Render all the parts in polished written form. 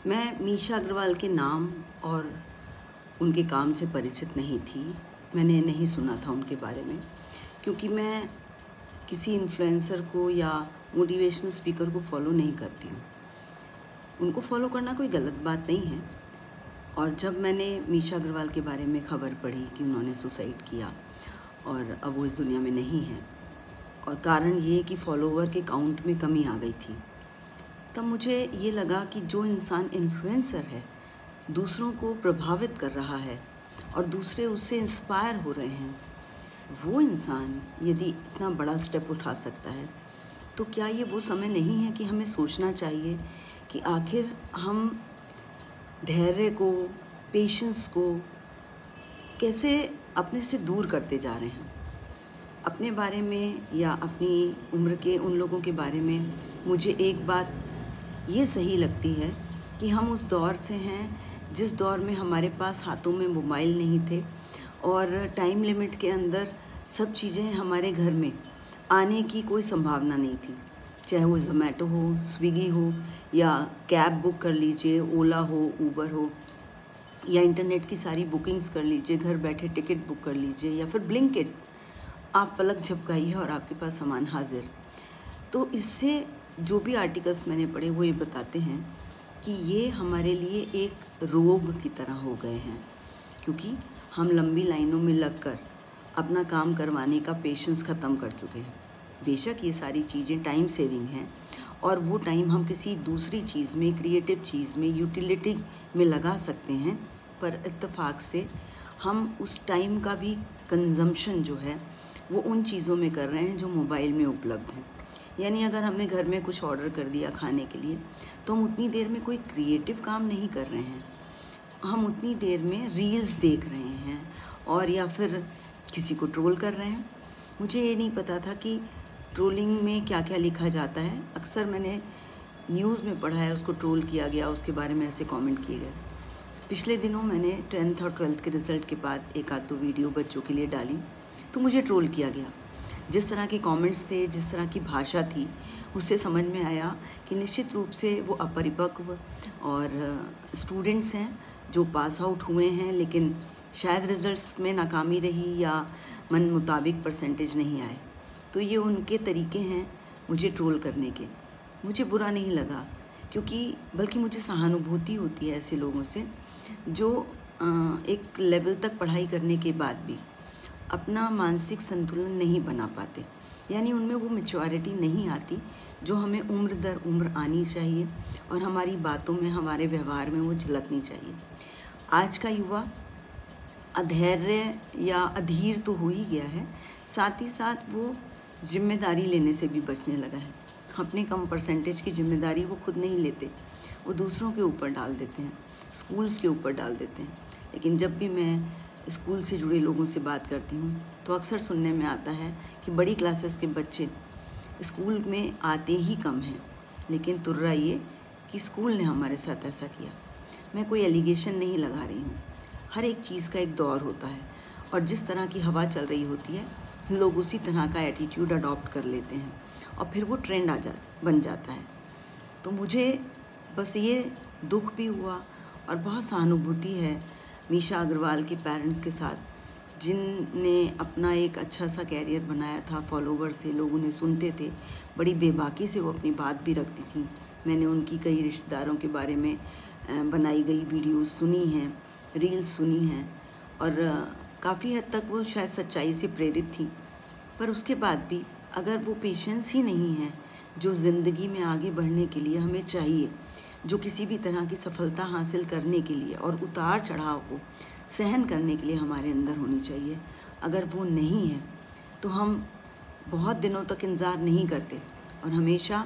मैं मीशा अग्रवाल के नाम और उनके काम से परिचित नहीं थी। मैंने नहीं सुना था उनके बारे में, क्योंकि मैं किसी इन्फ्लुएंसर को या मोटिवेशनल स्पीकर को फॉलो नहीं करती हूँ। उनको फॉलो करना कोई गलत बात नहीं है। और जब मैंने मीशा अग्रवाल के बारे में ख़बर पढ़ी कि उन्होंने सुसाइड किया और अब वो इस दुनिया में नहीं है, और कारण ये कि फॉलोवर के काउंट में कमी आ गई थी, तब मुझे ये लगा कि जो इंसान इन्फ्लुएंसर है, दूसरों को प्रभावित कर रहा है और दूसरे उससे इंस्पायर हो रहे हैं, वो इंसान यदि इतना बड़ा स्टेप उठा सकता है, तो क्या ये वो समय नहीं है कि हमें सोचना चाहिए कि आखिर हम धैर्य को, पेशेंस को कैसे अपने से दूर करते जा रहे हैं। अपने बारे में या अपनी उम्र के उन लोगों के बारे में मुझे एक बात ये सही लगती है कि हम उस दौर से हैं जिस दौर में हमारे पास हाथों में मोबाइल नहीं थे और टाइम लिमिट के अंदर सब चीज़ें हमारे घर में आने की कोई संभावना नहीं थी। चाहे वो ज़ोमैटो हो, स्विगी हो, या कैब बुक कर लीजिए, ओला हो, ऊबर हो, या इंटरनेट की सारी बुकिंग्स कर लीजिए, घर बैठे टिकट बुक कर लीजिए, या फिर ब्लिंकिट, आप पलक झपकाइए और आपके पास सामान हाजिर। तो इससे जो भी आर्टिकल्स मैंने पढ़े वो ये बताते हैं कि ये हमारे लिए एक रोग की तरह हो गए हैं, क्योंकि हम लंबी लाइनों में लगकर अपना काम करवाने का पेशेंस ख़त्म कर चुके हैं। बेशक ये सारी चीज़ें टाइम सेविंग हैं और वो टाइम हम किसी दूसरी चीज़ में, क्रिएटिव चीज़ में, यूटिलिटी में लगा सकते हैं, पर इत्तेफाक से हम उस टाइम का भी कंजम्पशन जो है वो उन चीज़ों में कर रहे हैं जो मोबाइल में उपलब्ध हैं। यानी अगर हमने घर में कुछ ऑर्डर कर दिया खाने के लिए, तो हम उतनी देर में कोई क्रिएटिव काम नहीं कर रहे हैं, हम उतनी देर में रील्स देख रहे हैं और या फिर किसी को ट्रोल कर रहे हैं। मुझे ये नहीं पता था कि ट्रोलिंग में क्या क्या लिखा जाता है। अक्सर मैंने न्यूज़ में पढ़ा है उसको ट्रोल किया गया, उसके बारे में ऐसे कमेंट किए गए। पिछले दिनों मैंने 10th और 12th के रिज़ल्ट के बाद एक आध दो वीडियो बच्चों के लिए डाली, तो मुझे ट्रोल किया गया। जिस तरह के कमेंट्स थे, जिस तरह की भाषा थी, उससे समझ में आया कि निश्चित रूप से वो अपरिपक्व और स्टूडेंट्स हैं जो पास आउट हुए हैं, लेकिन शायद रिज़ल्ट्स में नाकामी रही या मन मुताबिक परसेंटेज नहीं आए। तो ये उनके तरीके हैं मुझे ट्रोल करने के। मुझे बुरा नहीं लगा, क्योंकि बल्कि मुझे सहानुभूति होती है ऐसे लोगों से जो एक लेवल तक पढ़ाई करने के बाद भी अपना मानसिक संतुलन नहीं बना पाते, यानी उनमें वो मैच्योरिटी नहीं आती जो हमें उम्र दर उम्र आनी चाहिए और हमारी बातों में, हमारे व्यवहार में वो झलकनी चाहिए। आज का युवा अधैर्य या अधीर तो हो ही गया है, साथ ही साथ वो जिम्मेदारी लेने से भी बचने लगा है। अपने कम परसेंटेज की जिम्मेदारी वो खुद नहीं लेते, वो दूसरों के ऊपर डाल देते हैं, स्कूल्स के ऊपर डाल देते हैं। लेकिन जब भी मैं स्कूल से जुड़े लोगों से बात करती हूँ तो अक्सर सुनने में आता है कि बड़ी क्लासेस के बच्चे स्कूल में आते ही कम हैं, लेकिन तुर्रा ये कि स्कूल ने हमारे साथ ऐसा किया। मैं कोई एलिगेशन नहीं लगा रही हूँ। हर एक चीज़ का एक दौर होता है और जिस तरह की हवा चल रही होती है, लोग उसी तरह का एटीट्यूड अडॉप्ट कर लेते हैं और फिर वो ट्रेंड बन जाता है। तो मुझे बस ये दुख भी हुआ और बहुत सहानुभूति है मीशा अग्रवाल के पेरेंट्स के साथ, जिनने अपना एक अच्छा सा कैरियर बनाया था। फॉलोवर से लोग उन्हें सुनते थे, बड़ी बेबाकी से वो अपनी बात भी रखती थी। मैंने उनकी कई रिश्तेदारों के बारे में बनाई गई वीडियोस सुनी हैं, रील्स सुनी हैं, और काफ़ी हद तक वो शायद सच्चाई से प्रेरित थी। पर उसके बाद भी अगर वो पेशेंस ही नहीं है जो ज़िंदगी में आगे बढ़ने के लिए हमें चाहिए, जो किसी भी तरह की सफलता हासिल करने के लिए और उतार चढ़ाव को सहन करने के लिए हमारे अंदर होनी चाहिए, अगर वो नहीं है तो हम बहुत दिनों तक इंतज़ार नहीं करते और हमेशा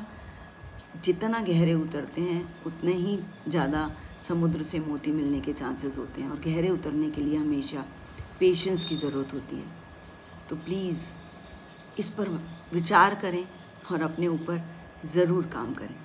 जितना गहरे उतरते हैं उतने ही ज़्यादा समुद्र से मोती मिलने के चांसेस होते हैं। और गहरे उतरने के लिए हमेशा पेशेंस की ज़रूरत होती है। तो प्लीज़ इस पर विचार करें और अपने ऊपर ज़रूर काम करें।